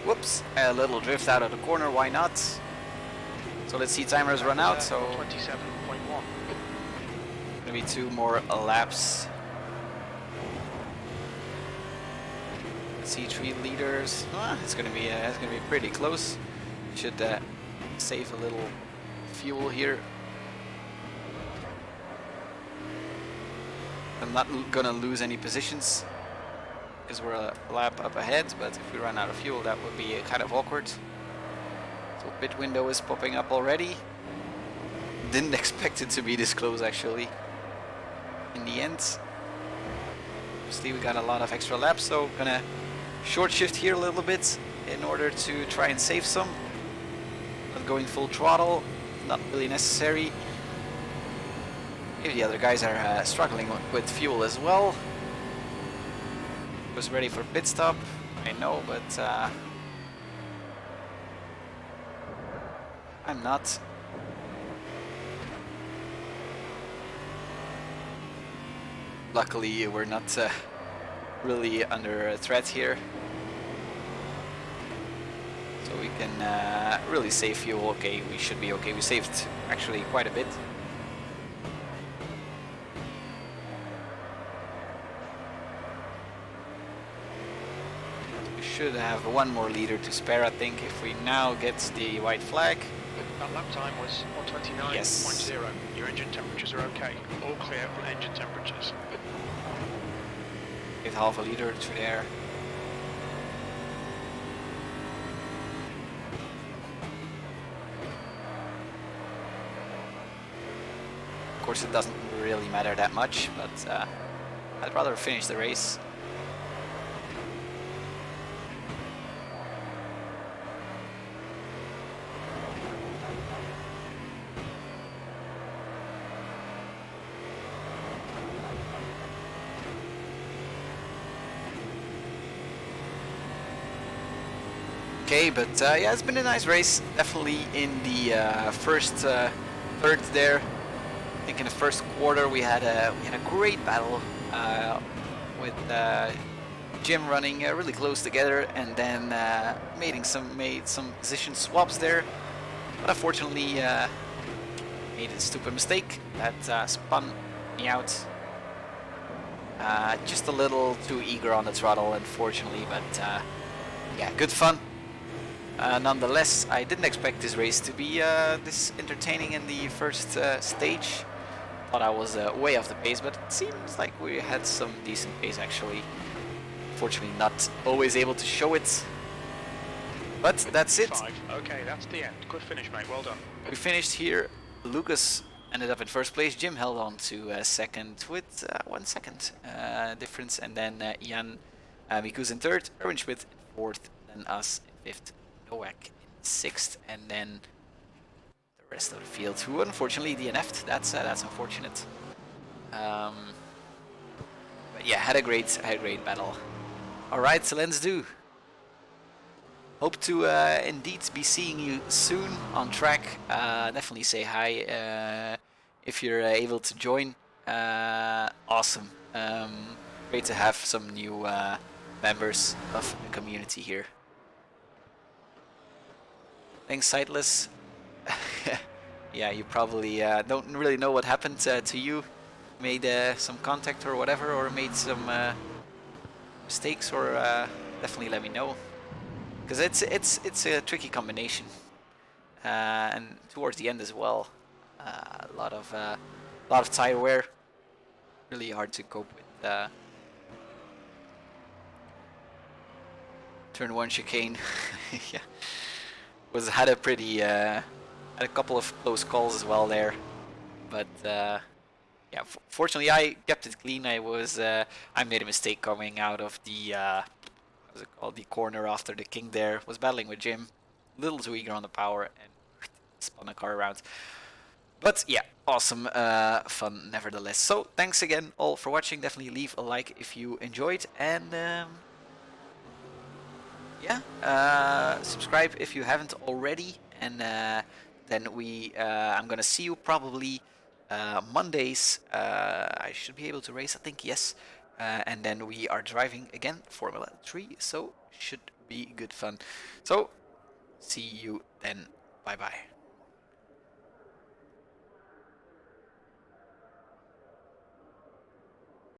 Whoops, a little drift out of the corner, why not? So let's see timers run out, so 27.1. gonna be 2 more laps. Let's see, 3 leaders. It's gonna be pretty close. Should save a little fuel here. I'm not gonna lose any positions because we're a lap up ahead, but if we run out of fuel, that would be kind of awkward. So pit window is popping up already. Didn't expect it to be this close actually. In the end, obviously we got a lot of extra laps, so gonna short shift here a little bit in order to try and save some. Not going full throttle, not really necessary. If the other guys are struggling with fuel as well. Was ready for pit stop, I know, but I'm not. Luckily, we're not really under threat here, so we can really save fuel. Okay, we should be okay. We saved actually quite a bit. Should have 1 more leader to spare, I think, if we now get the white flag. That lap time was 1:29.0. Yes. Your engine temperatures are okay. All clear for engine temperatures. Get half a liter through there. Of course, it doesn't really matter that much, but I'd rather finish the race. Okay, but yeah, it's been a nice race. Definitely in the first third there. I think in the first quarter we had a great battle with Jim running really close together, and then made some position swaps there. But unfortunately, made a stupid mistake that spun me out. Just a little too eager on the throttle, unfortunately, but yeah, good fun. Nonetheless, I didn't expect this race to be this entertaining in the first stage. Thought I was way off the pace, but it seems like we had some decent pace actually. Fortunately, not always able to show it. But that's it. Okay, that's the end. Good finish, mate. Well done. We finished here. Lucas ended up in first place. Jim held on to second with 1 second difference, and then Jan Miku's in third, Erwin Schmidt in fourth, then us in fifth, Nowak in sixth, and then the rest of the field who unfortunately DNF'd. That's unfortunate. But yeah, had a great battle. All right, so let's do. Hope to indeed be seeing you soon on track. Definitely say hi if you're able to join. Awesome. Great to have some new members of the community here. Thanks, Sightless. Yeah, you probably don't really know what happened to you. Made some contact or whatever, or made some mistakes, or definitely let me know. Because it's a tricky combination, and towards the end as well, a lot of tire wear, really hard to cope with. Turn 1 chicane, yeah, had a pretty had a couple of close calls as well there, but yeah, fortunately I kept it clean. I made a mistake coming out of the. What's it called? The corner after the king there. Was battling with Jim. A little too eager on the power and spun a car around. But yeah, awesome fun nevertheless. So thanks again all for watching. Definitely leave a like if you enjoyed. And yeah, subscribe if you haven't already. And then I'm gonna see you probably Mondays. I should be able to race, I think, yes. And then we are driving again Formula 3, so should be good fun. So see you then. Bye bye.